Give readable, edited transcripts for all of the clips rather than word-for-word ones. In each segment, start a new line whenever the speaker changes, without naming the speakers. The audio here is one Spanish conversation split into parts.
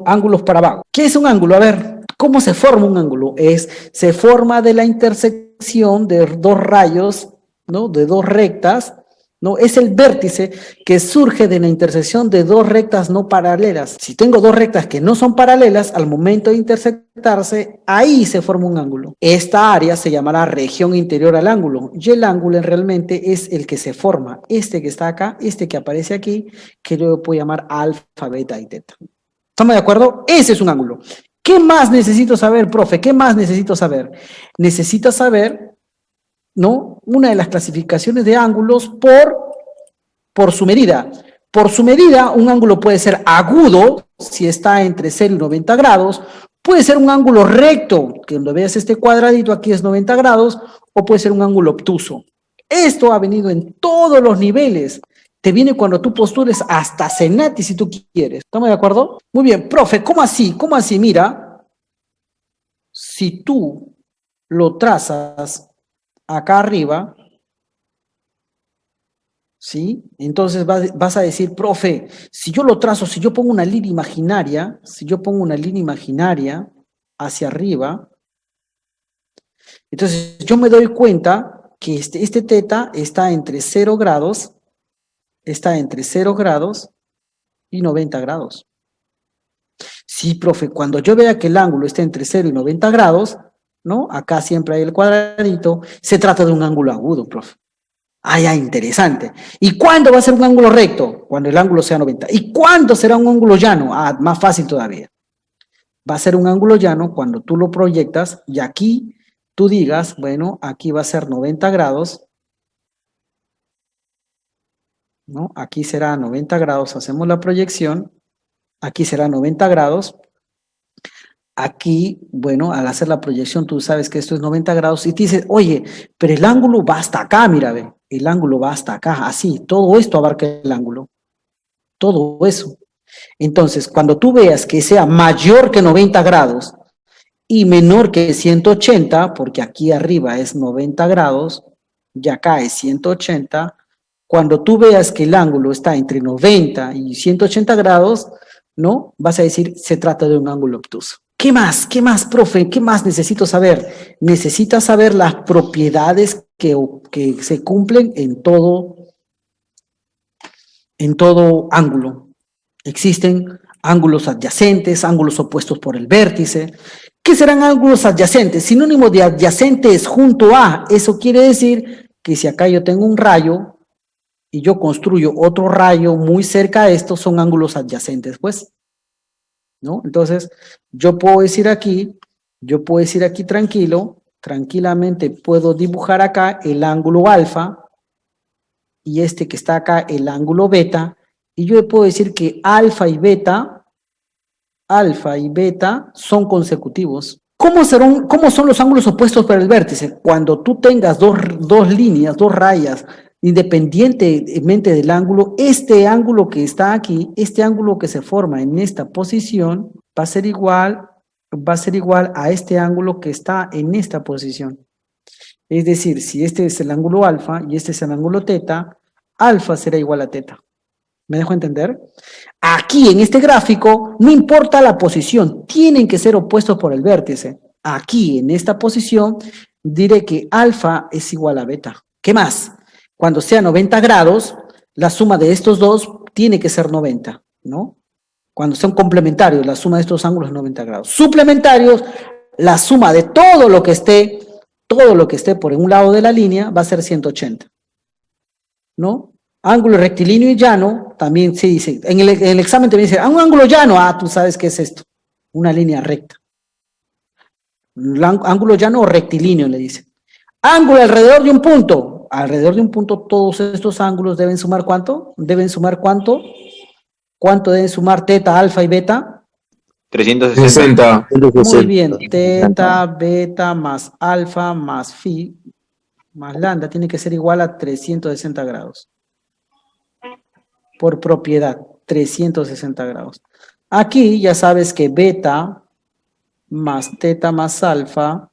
ángulos para abajo. ¿Qué es un ángulo? A ver, ¿cómo se forma un ángulo? Se forma de la intersección de dos rayos, ¿no? De dos rectas, ¿no? Es el vértice que surge de la intersección de dos rectas no paralelas. Si tengo dos rectas que no son paralelas, al momento de intersectarse, ahí se forma un ángulo. Esta área se llamará región interior al ángulo, y el ángulo realmente es el que se forma, este que está acá, este que aparece aquí, que luego puedo llamar alfa, beta y teta. ¿Estamos de acuerdo? Ese es un ángulo. ¿Qué más necesito saber, profe? ¿Qué más necesito saber? Necesito saber, ¿no? Una de las clasificaciones de ángulos por su medida. Por su medida, un ángulo puede ser agudo, si está entre 0 y 90 grados, puede ser un ángulo recto, que donde veas este cuadradito aquí es 90 grados, o puede ser un ángulo obtuso. Esto ha venido en todos los niveles. Te viene cuando tú postules hasta Senati si tú quieres. ¿Estamos de acuerdo? Muy bien, profe, ¿cómo así? ¿Cómo así? Mira, si tú lo trazas acá arriba, ¿sí? Entonces vas a decir, profe, si yo lo trazo, si yo pongo una línea imaginaria, hacia arriba, entonces yo me doy cuenta que este teta está entre 0 grados, y 90 grados. Sí, profe, cuando yo vea que el ángulo está entre 0 y 90 grados, ¿no? Acá siempre hay el cuadradito, se trata de un ángulo agudo, profe. Ah, ya, interesante. ¿Y cuándo va a ser un ángulo recto? Cuando el ángulo sea 90. ¿Y cuándo será un ángulo llano? Ah, más fácil todavía. Va a ser un ángulo llano cuando tú lo proyectas y aquí tú digas, bueno, aquí va a ser 90 grados, ¿no? Aquí será 90 grados, hacemos la proyección, aquí será 90 grados, aquí, bueno, al hacer la proyección tú sabes que esto es 90 grados y te dices, oye, pero el ángulo va hasta acá, mira, ve, el ángulo va hasta acá, así, todo esto abarca el ángulo, todo eso. Entonces, cuando tú veas que sea mayor que 90 grados y menor que 180, porque aquí arriba es 90 grados y acá es 180, cuando tú veas que el ángulo está entre 90 y 180 grados, ¿no? Vas a decir, se trata de un ángulo obtuso. ¿Qué más? ¿Qué más, profe? ¿Qué más necesito saber? Necesitas saber las propiedades que se cumplen en todo ángulo. Existen ángulos adyacentes, ángulos opuestos por el vértice. ¿Qué serán ángulos adyacentes? Sinónimo de adyacente es junto a. Eso quiere decir que si acá yo tengo un rayo y yo construyo otro rayo muy cerca de esto, son ángulos adyacentes, pues. ¿No? Entonces, yo puedo decir aquí tranquilamente puedo dibujar acá el ángulo alfa y este que está acá el ángulo beta, y yo puedo decir que alfa y beta son consecutivos. ¿Cómo son los ángulos opuestos para el vértice? Cuando tú tengas dos líneas, dos rayas, independientemente del ángulo, este ángulo que está aquí, este ángulo que se forma en esta posición, va a ser igual a este ángulo que está en esta posición. Es decir, si este es el ángulo alfa y este es el ángulo teta, alfa será igual a teta. ¿Me dejo entender? Aquí en este gráfico, no importa la posición, tienen que ser opuestos por el vértice. Aquí en esta posición, diré que alfa es igual a beta. ¿Qué más? Cuando sea 90 grados, la suma de estos dos tiene que ser 90, ¿no? Cuando son complementarios, la suma de estos ángulos es 90 grados. Suplementarios, la suma de todo lo que esté por un lado de la línea va a ser 180, ¿no? Ángulo rectilíneo y llano, también se dice, en el examen te dice, un ángulo llano, tú sabes qué es esto, una línea recta. Ángulo llano o rectilíneo le dice. Ángulo alrededor de un punto todos estos ángulos deben sumar ¿cuánto? ¿Cuánto deben sumar teta, alfa y beta?
360.
Muy bien, teta, beta más alfa más phi más lambda tiene que ser igual a 360 grados. Por propiedad, 360 grados. Aquí ya sabes que beta más teta más alfa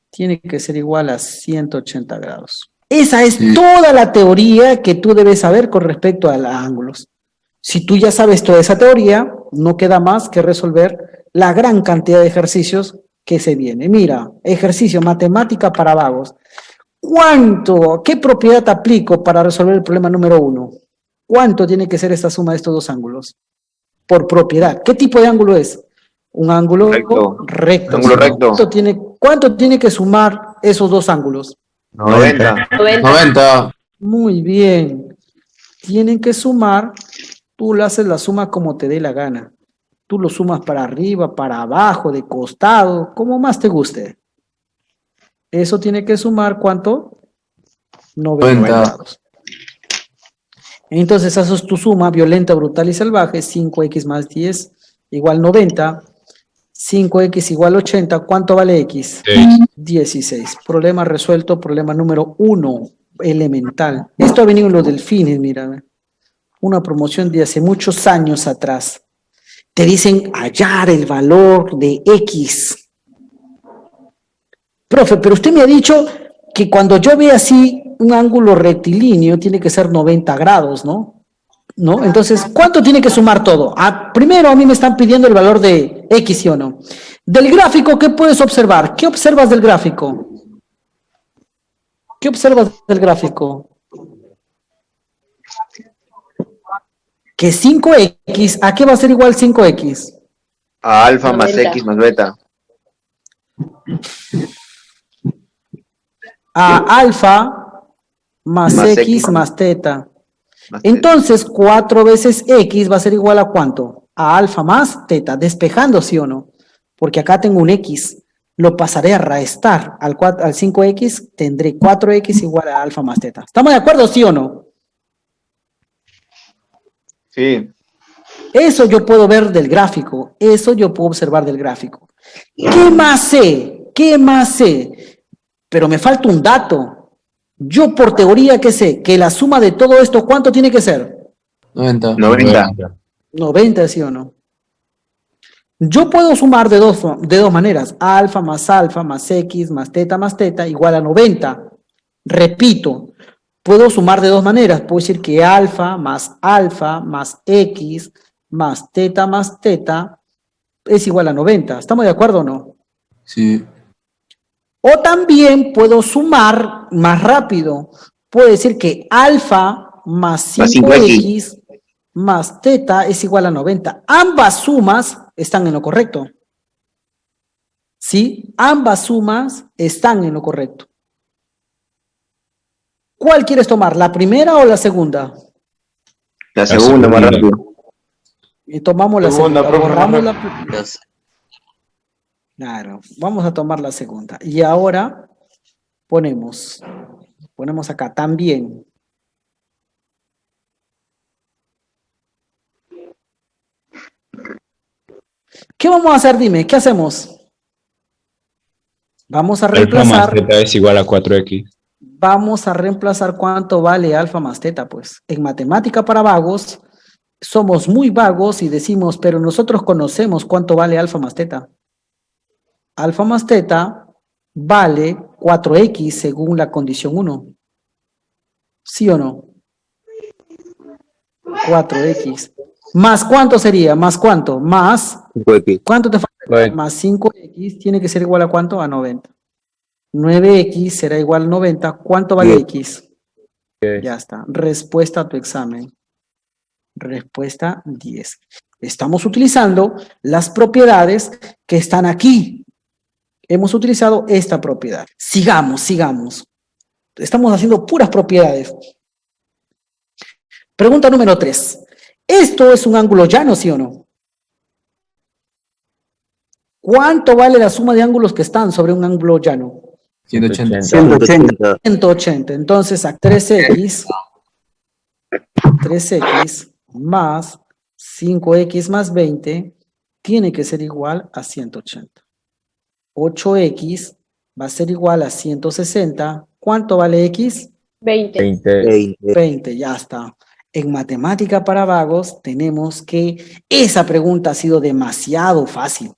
tiene que ser igual a 180 grados. Esa es toda la teoría que tú debes saber con respecto a los ángulos. Si tú ya sabes toda esa teoría, no queda más que resolver la gran cantidad de ejercicios que se viene. Mira, ejercicio matemática para vagos. ¿Qué propiedad aplico para resolver el problema número 1? ¿Cuánto tiene que ser esta suma de estos dos ángulos? Por propiedad. ¿Qué tipo de ángulo es? Un ángulo recto.
Ángulo recto.
¿Cuánto tiene que sumar esos dos ángulos?
90.
Muy bien. Tienen que sumar, tú le haces la suma como te dé la gana. Tú lo sumas para arriba, para abajo, de costado, como más te guste. Eso tiene que sumar, ¿cuánto? 90 grados. Entonces haces tu suma violenta, brutal y salvaje. 5x más 10 igual 90. 5x igual 80. ¿Cuánto vale x? 16. Problema resuelto, problema número 1, elemental. Esto ha venido en los delfines, mira. Una promoción de hace muchos años atrás. Te dicen hallar el valor de x. Profe, pero usted me ha dicho que cuando yo vea así un ángulo rectilíneo tiene que ser 90 grados, ¿no? ¿No? Entonces, ¿cuánto tiene que sumar todo? Primero a mí me están pidiendo el valor de x, ¿sí o no? Del gráfico, ¿qué puedes observar? ¿Qué observas del gráfico? ¿Qué observas del gráfico? Que 5x, ¿a qué va a ser igual 5x?
A alfa más x más beta.
A alfa más x más teta. Entonces, 4 veces x va a ser igual a ¿cuánto? A alfa más teta, despejando, ¿sí o no? Porque acá tengo un x, lo pasaré a restar. Al 5x tendré 4x igual a alfa más teta. ¿Estamos de acuerdo, sí o no?
Sí.
Eso yo puedo ver del gráfico, eso yo puedo observar del gráfico. ¿Qué más sé? ¿Qué más sé? Pero me falta un dato. Yo por teoría, ¿qué sé? Que la suma de todo esto, ¿cuánto tiene que ser?
90.
90, ¿sí o no? Yo puedo sumar de dos maneras. Alfa más x más teta igual a 90. Repito, puedo sumar de dos maneras. Puedo decir que alfa más x más teta es igual a 90. ¿Estamos de acuerdo o no?
Sí.
O también puedo sumar más rápido. Puedo decir que alfa más 5x más teta es igual a 90. Ambas sumas están en lo correcto. ¿Sí? Ambas sumas están en lo correcto. ¿Cuál quieres tomar? ¿La primera o la segunda?
La segunda, más rápido.
Y tomamos la segunda. Borramos la primera. Claro, vamos a tomar la segunda. Y ahora ponemos acá también. ¿Qué vamos a hacer? Dime, ¿qué hacemos? Vamos a reemplazar.
Alfa más teta es igual a 4x.
Vamos a reemplazar cuánto vale alfa más teta, pues. En matemática para vagos, somos muy vagos y decimos, pero nosotros conocemos cuánto vale alfa más teta. Alfa más teta vale 4x según la condición 1. ¿Sí o no? 4x. ¿Más cuánto sería? ¿Más cuánto? Más
5x.
¿Cuánto te falta? Más 5x tiene que ser igual a ¿cuánto? A 90. 9x será igual a 90. ¿Cuánto vale x? Ya está. Respuesta a tu examen. Respuesta 10. Estamos utilizando las propiedades que están aquí. Hemos utilizado esta propiedad. Sigamos. Estamos haciendo puras propiedades. Pregunta número 3. ¿Esto es un ángulo llano, sí o no? ¿Cuánto vale la suma de ángulos que están sobre un ángulo llano?
180.
180. Entonces a 3x más 5x más 20 tiene que ser igual a 180. 8x va a ser igual a 160. ¿Cuánto vale x? 20, ya está. En matemática para vagos tenemos que esa pregunta ha sido demasiado fácil.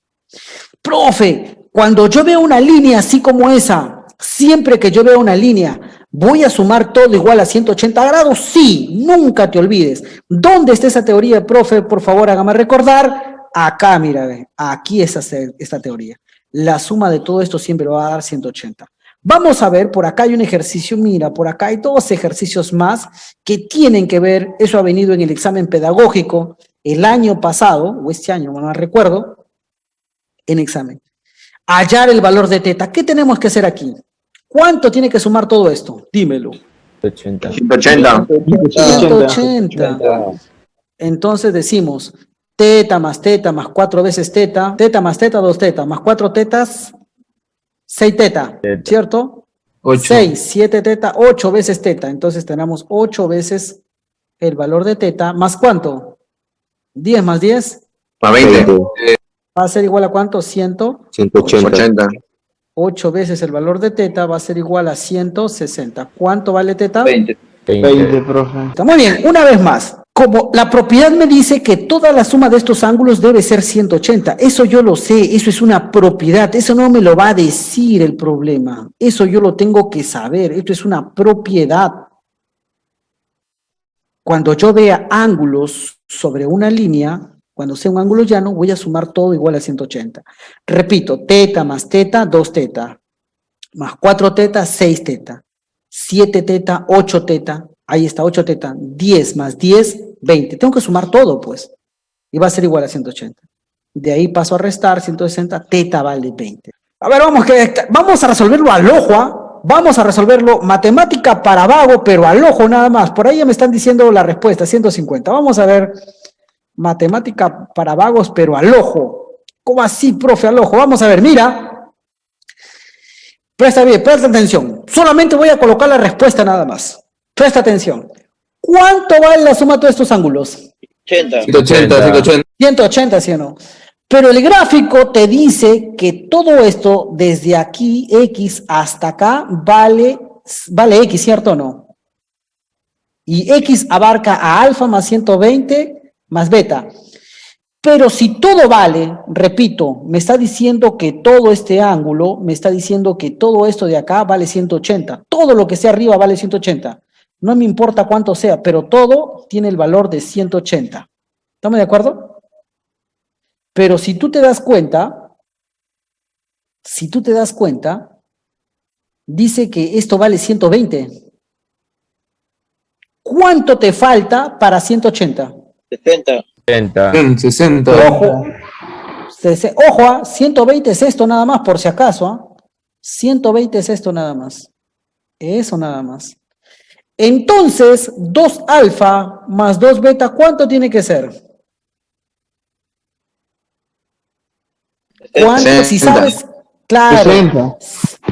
Profe, cuando yo veo una línea así como esa, siempre que yo veo una línea, ¿voy a sumar todo igual a 180 grados? Sí, nunca te olvides. ¿Dónde está esa teoría, profe? Por favor, hágame recordar. Acá, mira, ve, aquí está esta teoría. La suma de todo esto siempre va a dar 180. Vamos a ver, por acá hay un ejercicio, mira, por acá hay 2 ejercicios más que tienen que ver, eso ha venido en el examen pedagógico el año pasado, o este año, no recuerdo, en examen. Hallar el valor de teta. ¿Qué tenemos que hacer aquí? ¿Cuánto tiene que sumar todo esto? Dímelo.
180.
180. Entonces decimos, teta más 4 veces teta más teta, 2 teta, más 4 tetas, 6 teta, ¿cierto?
8.
6, 7 teta, 8 veces teta. Entonces tenemos 8 veces el valor de teta, ¿más cuánto? 10 más 10.
A 20.
¿Va a ser igual a cuánto?
180.
8 veces el valor de teta va a ser igual a 160. ¿Cuánto vale teta?
20.
20, profe.
Está muy bien, una vez más. Como la propiedad me dice que toda la suma de estos ángulos debe ser 180, eso yo lo sé, eso es una propiedad, eso no me lo va a decir el problema, eso yo lo tengo que saber, esto es una propiedad. Cuando yo vea ángulos sobre una línea, cuando sea un ángulo llano, voy a sumar todo igual a 180. Repito, teta más teta, 2 teta, más 4 teta, 6 teta, 7 teta, 8 teta, ahí está, 8 teta, 10 más 10, 20. Tengo que sumar todo, pues, y va a ser igual a 180. De ahí paso a restar 160, teta vale 20. A ver, vamos a resolverlo al ojo, ¿ah? Vamos a resolverlo matemática para vago, pero al ojo nada más. Por ahí ya me están diciendo la respuesta, 150. Vamos a ver matemática para vagos, pero al ojo. ¿Cómo así, profe, al ojo? Vamos a ver, mira. Presta bien, presta atención. Solamente voy a colocar la respuesta nada más. Presta atención. ¿Cuánto vale la suma de todos estos ángulos?
180.
180, ¿sí o no? Pero el gráfico te dice que todo esto, desde aquí, X, hasta acá, vale X, ¿cierto o no? Y X abarca a alfa más 120 más beta. Pero si todo vale, repito, me está diciendo que todo este ángulo, me está diciendo que todo esto de acá vale 180. Todo lo que sea arriba vale 180. No me importa cuánto sea, pero todo tiene el valor de 180. ¿Estamos de acuerdo? Pero si tú te das cuenta, dice que esto vale 120. ¿Cuánto te falta para 180?
60.
Ojo, 120 es esto nada más, por si acaso. 120 es esto nada más. Eso nada más. Entonces, 2 alfa más 2 beta, ¿cuánto tiene que ser? ¿Cuánto? Si sabes, claro,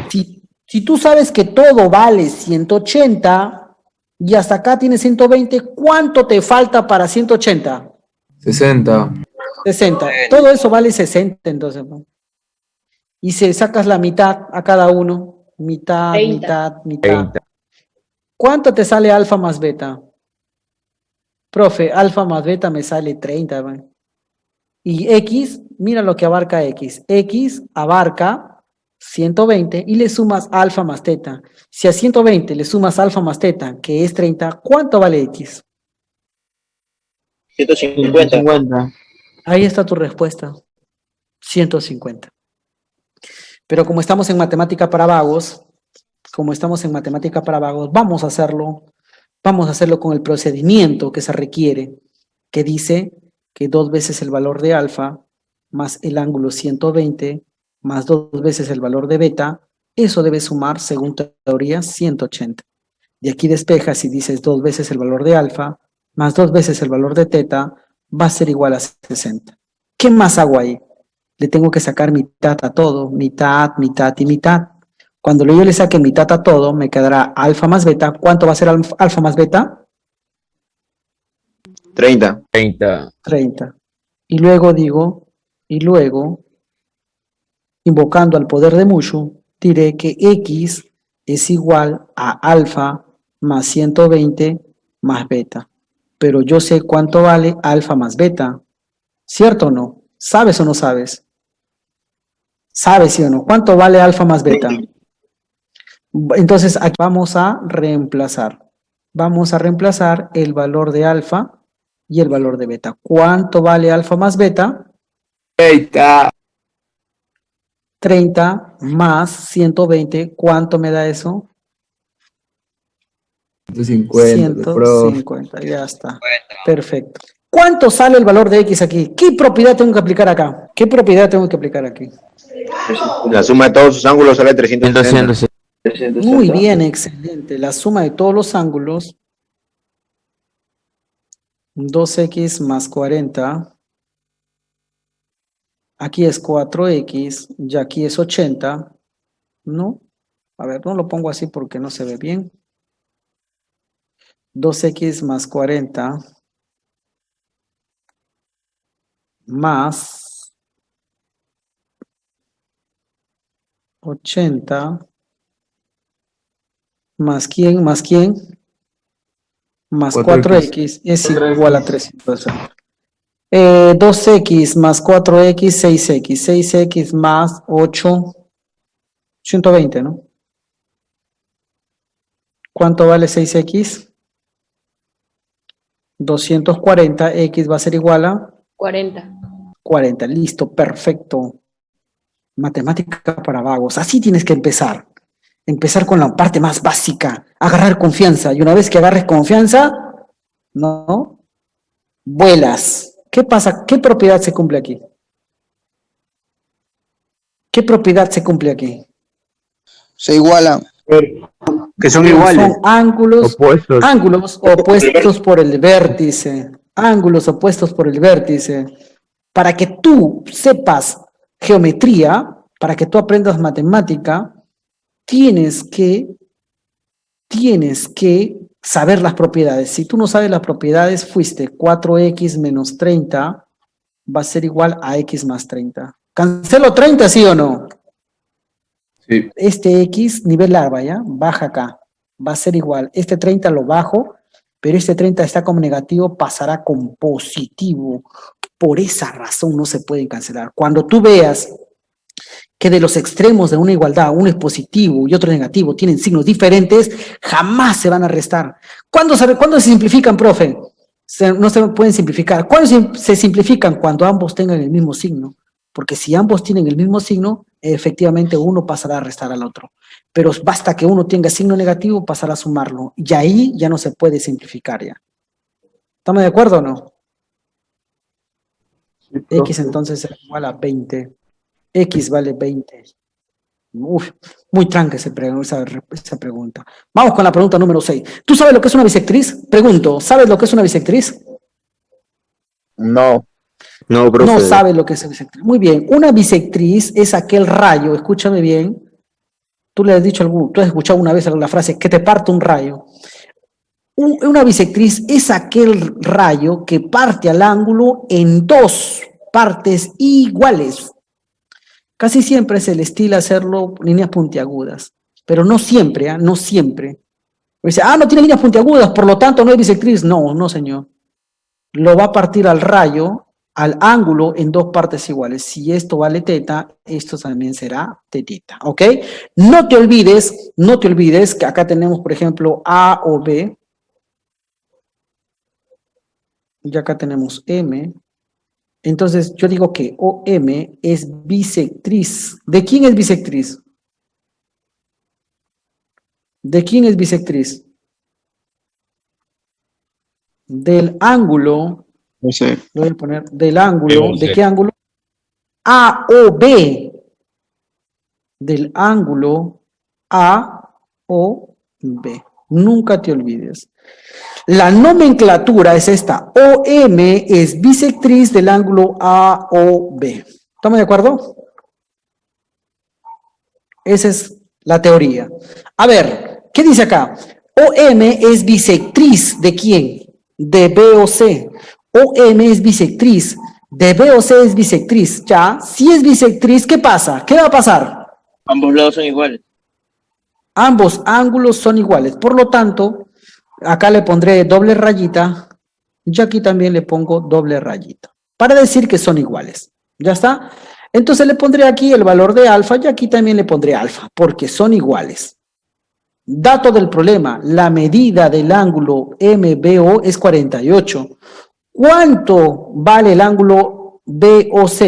si tú sabes que todo vale 180 y hasta acá tienes 120, ¿cuánto te falta para 180?
60.
60. Todo eso vale 60, entonces. ¿No? Y si sacas la mitad a cada uno, mitad,
30.
mitad. ¿Cuánto te sale alfa más beta? Profe, alfa más beta me sale 30, ¿no? Y X, mira lo que abarca X. X abarca 120 y le sumas alfa más teta. Si a 120 le sumas alfa más teta, que es 30, ¿cuánto vale X?
150.
Ahí está tu respuesta. 150. Pero como estamos en matemática para vagos, vamos a hacerlo con el procedimiento que se requiere, que dice que 2 veces el valor de alfa más el ángulo 120 más 2 veces el valor de beta, eso debe sumar, según teoría, 180. Y aquí despejas y dices 2 veces el valor de alfa más 2 veces el valor de teta va a ser igual a 60. ¿Qué más hago ahí? Le tengo que sacar mitad a todo, mitad y mitad. Cuando yo le saque mitad a todo, me quedará alfa más beta. ¿Cuánto va a ser alfa más beta?
30.
30. Y luego invocando al poder de Mushu, diré que X es igual a alfa más 120 más beta. Pero yo sé cuánto vale alfa más beta. ¿Cierto o no? ¿Sabes o no sabes? ¿Sabes sí o no? ¿Cuánto vale alfa más beta? Entonces aquí vamos a reemplazar. Vamos a reemplazar el valor de alfa y el valor de beta. ¿Cuánto vale alfa más beta?
30.
30 más 120, ¿cuánto me da eso?
150, profe.
150, ya está. Perfecto. ¿Cuánto sale el valor de X aquí? ¿Qué propiedad tengo que aplicar acá? ¿Qué propiedad tengo que aplicar aquí?
La suma de todos sus ángulos sale 360.
Muy bien, excelente. La suma de todos los ángulos, 2X más 40. Aquí es 4X, y aquí es 80, ¿no? A ver, no lo pongo así porque no se ve bien. 2X más 40 más 80 más quién, más 4X es igual a 360. 2X más 4X, 6X. 6X más 8, 120, ¿no? ¿Cuánto vale 6X? 240, X va a ser igual a
40.
40, listo, perfecto. Matemática para vagos, así tienes que empezar. Empezar con la parte más básica, agarrar confianza. Y una vez que agarres confianza, ¿no? Vuelas. ¿Qué pasa? ¿Qué propiedad se cumple aquí? ¿Qué propiedad se cumple aquí?
Se igualan. Que son iguales.
Son ángulos
Opuestos.
ángulos opuestos por el vértice. Ángulos opuestos por el vértice. Para que tú sepas geometría, para que tú aprendas matemática, tienes que saber las propiedades. Si tú no sabes las propiedades, fuiste 4X menos 30 va a ser igual a X más 30. ¿Cancelo 30, sí o no?
Sí.
Este X, nivel larva, ¿ya? Baja acá. Va a ser igual. Este 30 lo bajo, pero este 30 está como negativo, pasará con positivo. Por esa razón no se pueden cancelar. Cuando tú veas que de los extremos de una igualdad, uno es positivo y otro es negativo, tienen signos diferentes, jamás se van a restar. ¿Cuándo se simplifican, profe? No se pueden simplificar. ¿Cuándo se simplifican? Cuando ambos tengan el mismo signo. Porque si ambos tienen el mismo signo, efectivamente uno pasará a restar al otro. Pero basta que uno tenga signo negativo, pasará a sumarlo. Y ahí ya no se puede simplificar ya. ¿Estamos de acuerdo o no? X entonces será igual a 20. X vale 20. Uf, muy tranca esa pregunta. Vamos con la pregunta número 6. ¿Tú sabes lo que es una bisectriz? Pregunto, ¿sabes lo que es una bisectriz?
No. No, profe.
No sabes lo que es una bisectriz. Muy bien, una bisectriz es aquel rayo, escúchame bien. Tú has escuchado una vez la frase, que te parte un rayo. Una bisectriz es aquel rayo que parte al ángulo en dos partes iguales. Casi siempre se le estila hacerlo líneas puntiagudas, pero no siempre, ¿eh? No siempre. Dice, no tiene líneas puntiagudas, por lo tanto no es bisectriz. No, no señor. Lo va a partir al rayo, al ángulo, en dos partes iguales. Si esto vale teta, esto también será tetita, ¿ok? No te olvides que acá tenemos, por ejemplo, A o B. Y acá tenemos M. Entonces, yo digo que OM es bisectriz. ¿De quién es bisectriz? ¿De quién es bisectriz? Del ángulo.
No sé.
Voy a poner del ángulo.
Sí,
¿De qué ángulo? A o B. Del ángulo A o B. Nunca te olvides. La nomenclatura es esta. OM es bisectriz del ángulo A o B. ¿Estamos de acuerdo? Esa es la teoría. A ver, ¿qué dice acá? OM es bisectriz ¿de quién? De B o C. OM es bisectriz. De B o C es bisectriz. Ya, si es bisectriz, ¿qué pasa? ¿Qué va a pasar?
Ambos lados son iguales.
Ambos ángulos son iguales. Por lo tanto, acá le pondré doble rayita. Y aquí también le pongo doble rayita. Para decir que son iguales. ¿Ya está? Entonces le pondré aquí el valor de alfa y aquí también le pondré alfa. Porque son iguales. Dato del problema. La medida del ángulo MBO es 48. ¿Cuánto vale el ángulo BOC?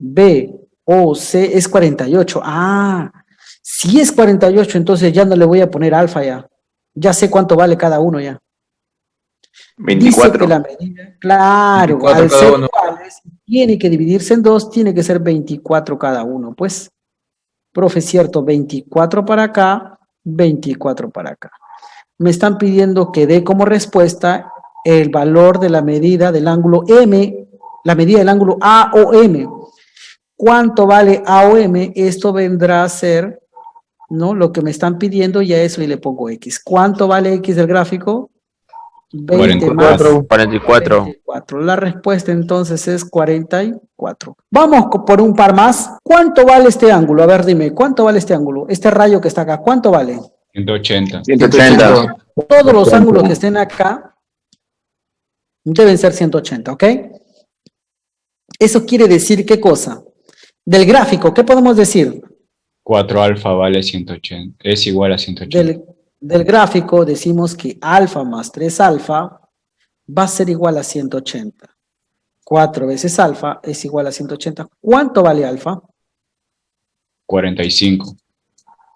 BOC es 48. Ah, si es 48, entonces ya no le voy a poner alfa ya. Ya sé cuánto vale cada uno ya.
24.
Dice que la medida, claro,
24
al
cada
ser
uno.
iguales, tiene que dividirse en dos, tiene que ser 24 cada uno. Pues, profe, cierto, 24 para acá, 24 para acá. Me están pidiendo que dé como respuesta el valor de la medida del ángulo M, la medida del ángulo AOM. ¿Cuánto vale AOM? Esto vendrá a ser, ¿no? Lo que me están pidiendo y a eso y le pongo X. ¿Cuánto vale X del gráfico? 20 más
44.
24. La respuesta entonces es 44. Vamos por un par más. ¿Cuánto vale este ángulo? A ver, dime, ¿cuánto vale este ángulo? Este rayo que está acá, ¿cuánto vale?
180.
180.
Todos los ángulos que estén acá deben ser 180, ¿ok? Eso quiere decir, ¿qué cosa? Del gráfico, ¿qué podemos decir?
4 alfa vale 180. Es igual a 180.
Del gráfico decimos que alfa más 3 alfa va a ser igual a 180. 4 veces alfa es igual a 180. ¿Cuánto vale alfa?
45.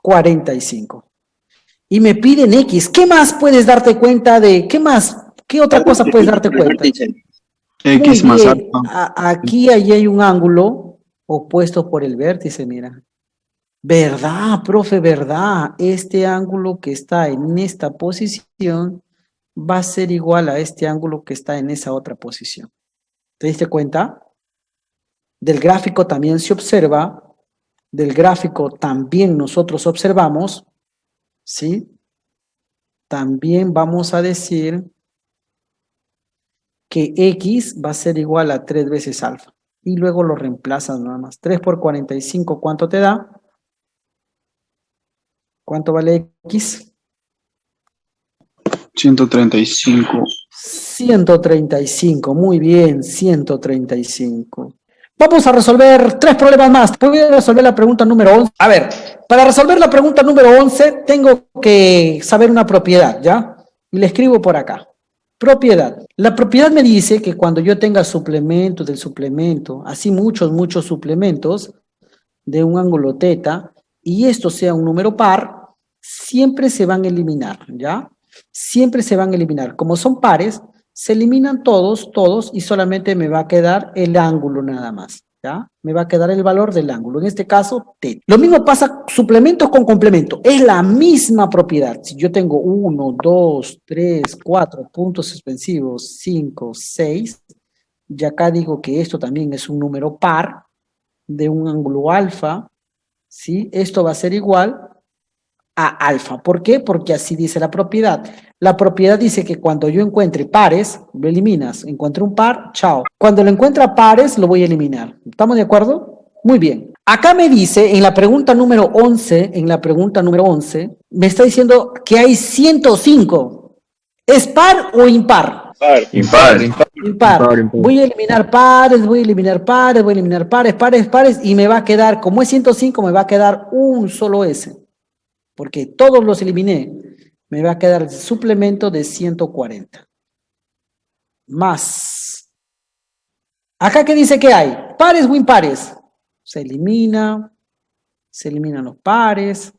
45. Y me piden X. ¿Qué más puedes darte cuenta de? ¿Qué más? ¿Qué otra cosa puedes darte cuenta?
X
Muy
más
bien.
alfa.
Aquí hay un ángulo opuesto por el vértice, mira. ¿Verdad, profe? ¿Verdad? Este ángulo que está en esta posición va a ser igual a este ángulo que está en esa otra posición. ¿Te diste cuenta? Del gráfico también se observa, del gráfico también nosotros observamos, ¿sí? También vamos a decir que X va a ser igual a 3 veces alfa. Y luego lo reemplazas nada más. 3 por 45, ¿cuánto te da? ¿Cuánto vale X?
135.
135, muy bien, 135. Vamos a resolver 3 problemas más. Voy a resolver la pregunta número 11. A ver, para resolver la pregunta número 11 tengo que saber una propiedad, ¿ya? Y le escribo por acá. Propiedad. La propiedad me dice que cuando yo tenga suplemento del suplemento, así muchos suplementos de un ángulo teta, y esto sea un número par, siempre se van a eliminar, ¿ya? Siempre se van a eliminar. Como son pares, se eliminan todos, y solamente me va a quedar el ángulo nada más, ¿ya? Me va a quedar el valor del ángulo, en este caso, t. Lo mismo pasa suplementos con complemento, es la misma propiedad. Si yo tengo 1, 2, 3, 4 puntos suspensivos, 5, 6, y acá digo que esto también es un número par de un ángulo alfa, ¿sí? Esto va a ser igual a alfa. ¿Por qué? Porque así dice la propiedad. La propiedad dice que cuando yo encuentre pares, lo eliminas. Encuentro un par, chao. Cuando lo encuentra pares, lo voy a eliminar. ¿Estamos de acuerdo? Muy bien. Acá me dice, en la pregunta número 11, me está diciendo que hay 105. ¿Es par o impar?
Impar.
Impar. Voy a eliminar pares, voy a eliminar pares, y me va a quedar, como es 105, me va a quedar un solo S. Porque todos los eliminé, me va a quedar el suplemento de 140. Más. Acá, ¿qué dice que hay? ¿Pares o impares? Se eliminan los pares,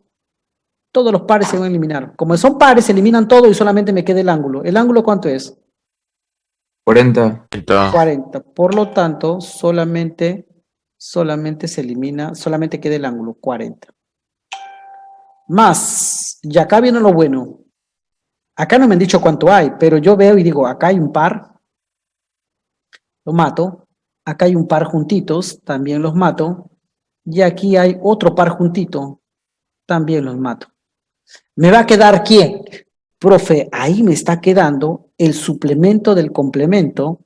todos los pares se van a eliminar. Como son pares, se eliminan todo y solamente me queda el ángulo. ¿El ángulo cuánto es?
40.
40. Por lo tanto, solamente se elimina, solamente queda el ángulo, 40. Más, y acá viene lo bueno. Acá no me han dicho cuánto hay, pero yo veo y digo, acá hay un par, lo mato. Acá hay un par juntitos, también los mato. Y aquí hay otro par juntito, también los mato. ¿Me va a quedar quién? Profe, ahí me está quedando el suplemento del complemento.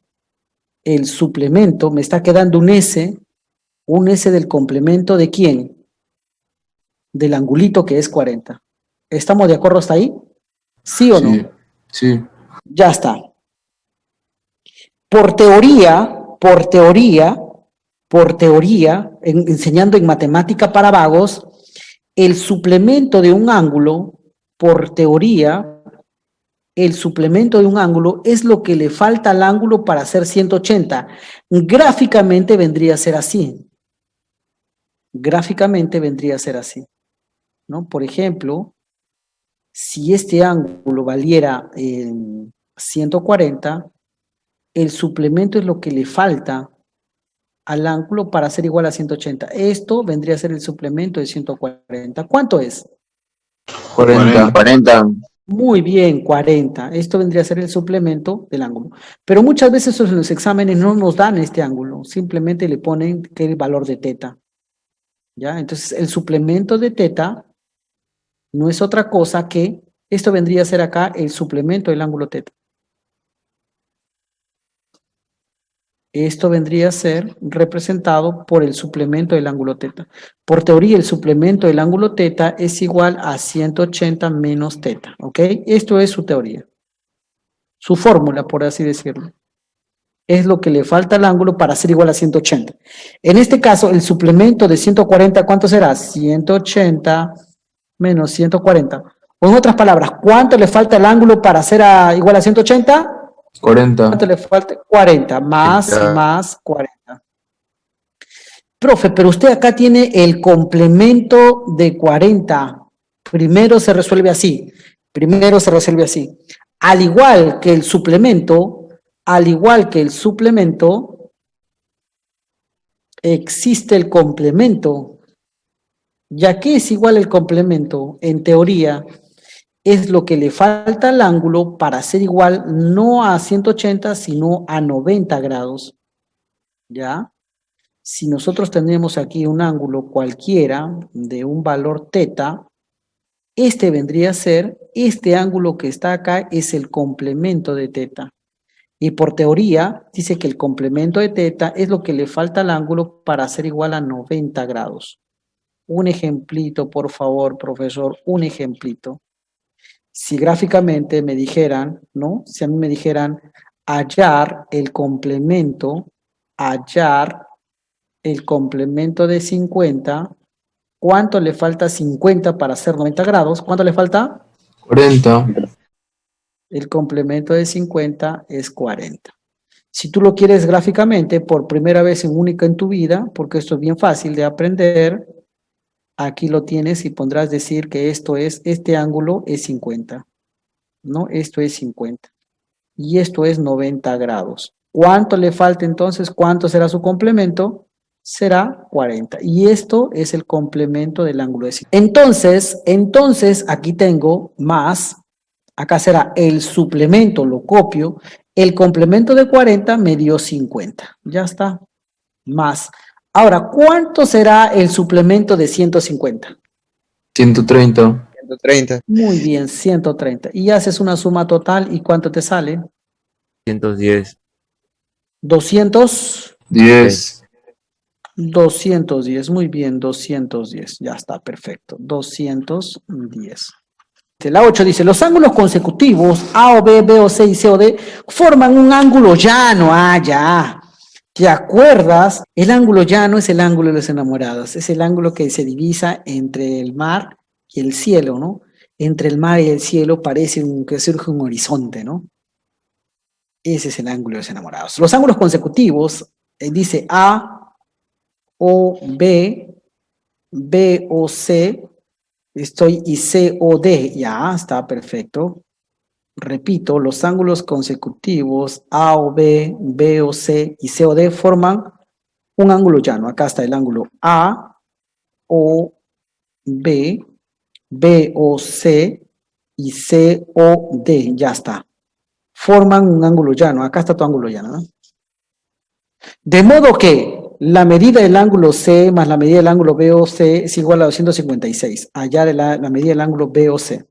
El suplemento, me está quedando un S del complemento ¿de quién? Del angulito que es 40. ¿Estamos de acuerdo hasta ahí? ¿Sí o no?
Sí.
Ya está. Por teoría, enseñando en matemática para vagos, el suplemento de un ángulo, por teoría, el suplemento de un ángulo es lo que le falta al ángulo para hacer 180. Gráficamente vendría a ser así. Gráficamente vendría a ser así, ¿no? Por ejemplo, si este ángulo valiera 140, el suplemento es lo que le falta al ángulo para ser igual a 180. Esto vendría a ser el suplemento de 140. ¿Cuánto es?
40.
40.
Muy bien, 40. Esto vendría a ser el suplemento del ángulo. Pero muchas veces en los exámenes no nos dan este ángulo, simplemente le ponen que el valor de teta. ¿Ya? Entonces, el suplemento de teta no es otra cosa que, esto vendría a ser acá el suplemento del ángulo teta. Esto vendría a ser representado por el suplemento del ángulo teta. Por teoría, el suplemento del ángulo teta es igual a 180 menos teta, ¿ok? Esto es su teoría. Su fórmula, por así decirlo. Es lo que le falta al ángulo para ser igual a 180. En este caso, el suplemento de 140, ¿cuánto será? 180 menos 140. O en otras palabras, ¿cuánto le falta al ángulo para ser igual a 180?
40.
¿Cuánto le falta? 40, más 40. Profe, pero usted acá tiene el complemento de 40. Primero se resuelve así. Al igual que el suplemento, existe el complemento. Ya que es igual el complemento, en teoría, es lo que le falta al ángulo para ser igual no a 180, sino a 90 grados. ¿Ya? Si nosotros tenemos aquí un ángulo cualquiera de un valor teta, este vendría a ser, este ángulo que está acá es el complemento de teta. Y por teoría, dice que el complemento de teta es lo que le falta al ángulo para ser igual a 90 grados. Un ejemplito, por favor, profesor, un ejemplito. Si gráficamente me dijeran, ¿no? Si a mí me dijeran hallar el complemento de 50, ¿cuánto le falta 50 para hacer 90 grados? ¿Cuánto le falta?
40.
El complemento de 50 es 40. Si tú lo quieres gráficamente, por primera vez única en tu vida, porque esto es bien fácil de aprender, aquí lo tienes y pondrás decir que este ángulo es 50, ¿no? Esto es 50. Y esto es 90 grados. ¿Cuánto le falta entonces? ¿Cuánto será su complemento? Será 40. Y esto es el complemento del ángulo de 50. Entonces, aquí tengo más. Acá será el suplemento, lo copio. El complemento de 40 me dio 50. Ya está. Más. Ahora, ¿cuánto será el suplemento de 150?
130.
130.
Muy bien, 130. Y haces una suma total, ¿y cuánto te sale?
110.
200.
10.
210, muy bien, 210. Ya está, perfecto. 210. La 8 dice, los ángulos consecutivos A o B, B o C y C o D forman un ángulo llano. Ah, ya. ¿Te acuerdas? El ángulo llano es el ángulo de los enamorados. Es el ángulo que se divisa entre el mar y el cielo, ¿no? Entre el mar y el cielo parece que surge un horizonte, ¿no? Ese es el ángulo de los enamorados. Los ángulos consecutivos, dice A o B, B o C, y C o D, ya, está perfecto. Repito, los ángulos consecutivos A o B, B o C y C o D forman un ángulo llano. Acá está el ángulo A o B, B o C y C o D, ya está. Forman un ángulo llano. Acá está tu ángulo llano, ¿no? De modo que la medida del ángulo C más la medida del ángulo BOC es igual a 256. Hallar la medida del ángulo BOC.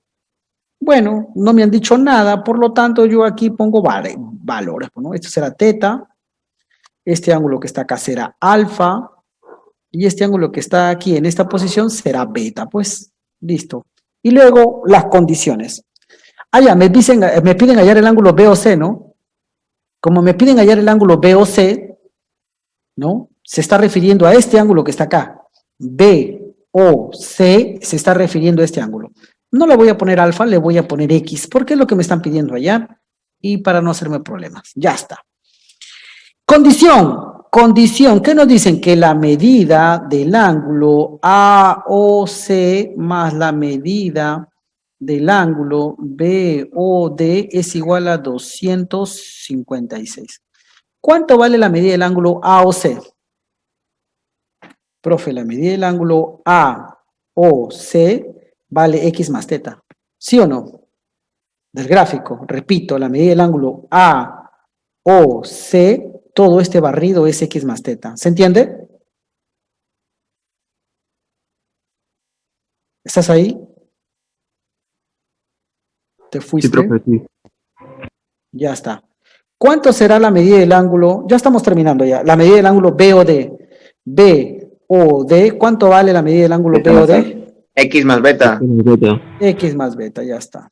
Bueno, no me han dicho nada, por lo tanto yo aquí pongo valores, ¿no? Esto será teta, este ángulo que está acá será alfa, y este ángulo que está aquí en esta posición será beta, pues, listo. Y luego las condiciones. Ah, ya, me piden hallar el ángulo BOC, ¿no? Como me piden hallar el ángulo BOC, ¿no? Se está refiriendo a este ángulo que está acá. BOC se está refiriendo a este ángulo. No le voy a poner alfa, le voy a poner X, porque es lo que me están pidiendo allá, y para no hacerme problemas. Ya está. Condición. Condición, ¿qué nos dicen? Que la medida del ángulo AOC más la medida del ángulo BOD es igual a 256. ¿Cuánto vale la medida del ángulo AOC? Profe, la medida del ángulo AOC vale X más teta. ¿Sí o no? Del gráfico, repito, la medida del ángulo AOC, todo este barrido es X más teta. ¿Se entiende? ¿Estás ahí? ¿Te fuiste?
Sí, profe, sí.
Ya está. ¿Cuánto será la medida del ángulo? Ya estamos terminando ya. La medida del ángulo BOD. BOD, ¿cuánto vale la medida del ángulo
Beta más
BOD?
X más beta.
X más beta, ya está.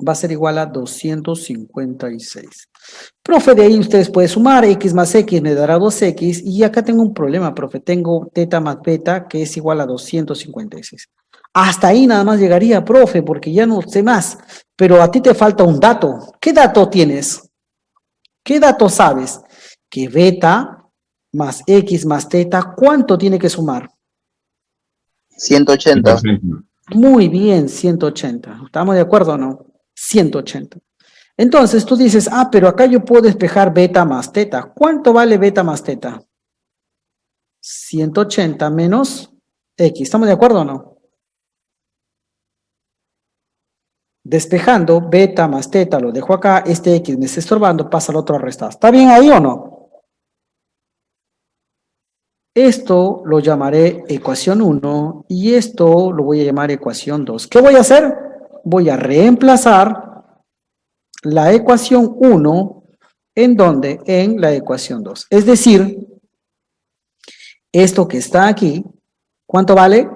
Va a ser igual a 256. Profe, de ahí ustedes pueden sumar X más X, me dará 2X. Y acá tengo un problema, profe. Tengo teta más beta, que es igual a 256. Hasta ahí nada más llegaría, profe, porque ya no sé más. Pero a ti te falta un dato. ¿Qué dato tienes? ¿Qué dato sabes? Que beta más X más teta, ¿cuánto tiene que sumar?
180.
100%.
Muy bien, 180. ¿Estamos de acuerdo o no? 180. Entonces tú dices, pero acá yo puedo despejar beta más teta. ¿Cuánto vale beta más teta? 180 menos X. ¿Estamos de acuerdo o no? Despejando beta más teta, lo dejo acá, este X me está estorbando, pasa al otro a restar. ¿Está bien ahí o no? Esto lo llamaré ecuación 1 y esto lo voy a llamar ecuación 2. ¿Qué voy a hacer? Voy a reemplazar la ecuación 1 en donde en la ecuación 2. Es decir, esto que está aquí, ¿cuánto vale?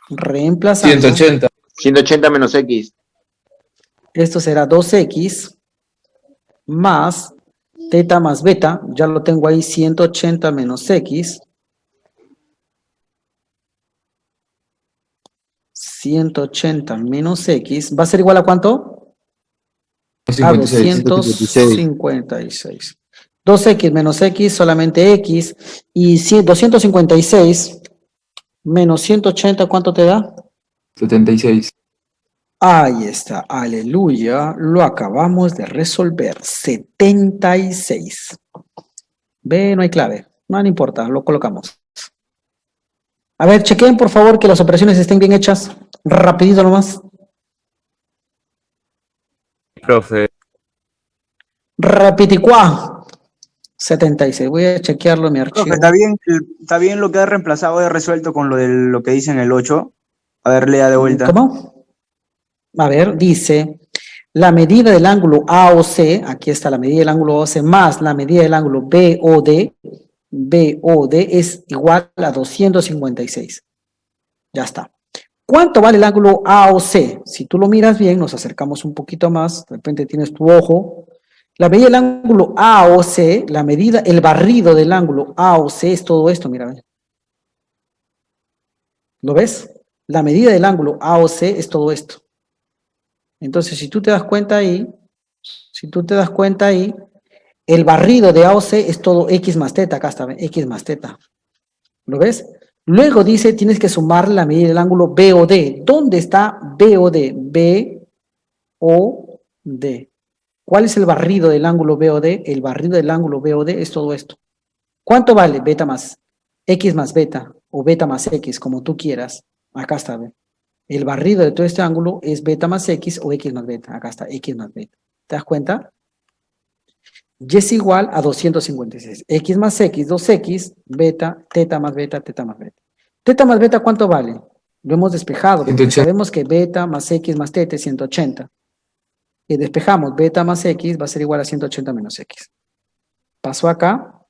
Reemplazando.
180.
180 menos X.
Esto será 2X más teta más beta. Ya lo tengo ahí, 180 menos X. 180 menos X. ¿Va a ser igual a cuánto? A 256. 2X menos X, solamente X. Y 256 menos 180, ¿cuánto te da?
76.
Ahí está, aleluya, lo acabamos de resolver, 76. Ve, no hay clave, no importa, lo colocamos. A ver, chequen por favor que las operaciones estén bien hechas, rapidito nomás.
Profe,
Rapiticuá, 76, voy a chequearlo en mi archivo.
Profe, está bien lo que ha reemplazado y resuelto con lo que dice en el 8. A ver, lea de vuelta.
¿Cómo? A ver, dice, la medida del ángulo AOC, aquí está la medida del ángulo AOC más la medida del ángulo BOD es igual a 256. Ya está. ¿Cuánto vale el ángulo AOC? Si tú lo miras bien, nos acercamos un poquito más, de repente tienes tu ojo. La medida del ángulo AOC, la medida, el barrido del ángulo AOC es todo esto, mira. ¿Lo ves? La medida del ángulo AOC es todo esto. Entonces, si tú te das cuenta ahí, el barrido de AOC es todo X más teta, acá está, X más teta. ¿Lo ves? Luego dice, tienes que sumar la medida del ángulo BOD. ¿Dónde está BOD? BOD. ¿Cuál es el barrido del ángulo BOD? El barrido del ángulo BOD es todo esto. ¿Cuánto vale beta más X más beta o beta más X, como tú quieras? Acá está, ¿ve? El barrido de todo este ángulo es beta más X o X más beta. Acá está, X más beta. ¿Te das cuenta? Y es igual a 256. X más X, 2X, beta, teta más beta, teta más beta. Teta más beta, ¿cuánto vale? Lo hemos despejado, porque
180.
sabemos que beta más X más teta es 180. Y despejamos, beta más X va a ser igual a 180 menos X. Pasó acá,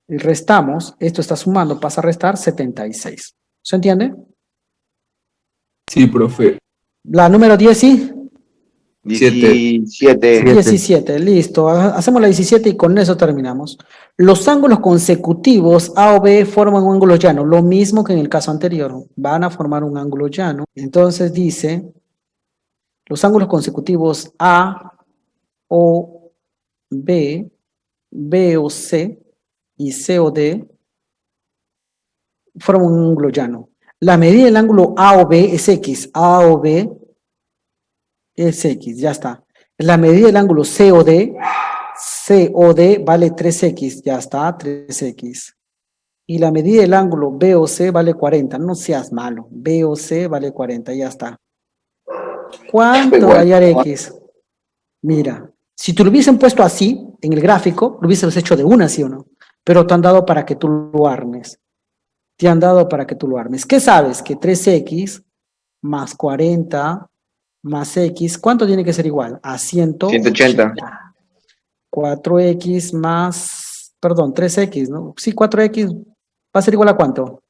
y restamos, esto está sumando, pasa a restar 76. ¿Se entiende?
Sí, profe.
La número 10, ¿sí?
17.
17, listo. Hacemos la 17 y con eso terminamos. Los ángulos consecutivos A o B forman un ángulo llano, lo mismo que en el caso anterior. Van a formar un ángulo llano. Entonces dice, los ángulos consecutivos A o B, B o C, y COD forman un ángulo llano. La medida del ángulo AOB es X. AOB es X, ya está. La medida del ángulo COD vale 3X, ya está, 3X. Y la medida del ángulo BOC vale 40, no seas malo. BOC vale 40, ya está. ¿Cuánto va a hallar X? Mira, si te lo hubiesen puesto así, en el gráfico, lo hubieses hecho de una, ¿sí o no? Pero te han dado para que tú lo armes. Te han dado para que tú lo armes. ¿Qué sabes? Que 3X más 40 más X, ¿cuánto tiene que ser igual? A
180.
4X más, perdón, 3X, ¿no? Sí, 4X va a ser igual a ¿cuánto?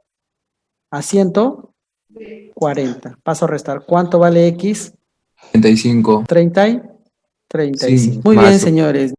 A 140. Paso a restar. ¿Cuánto vale X?
35.
30 y 35.
Sí,
Muy bien,
más.
señores.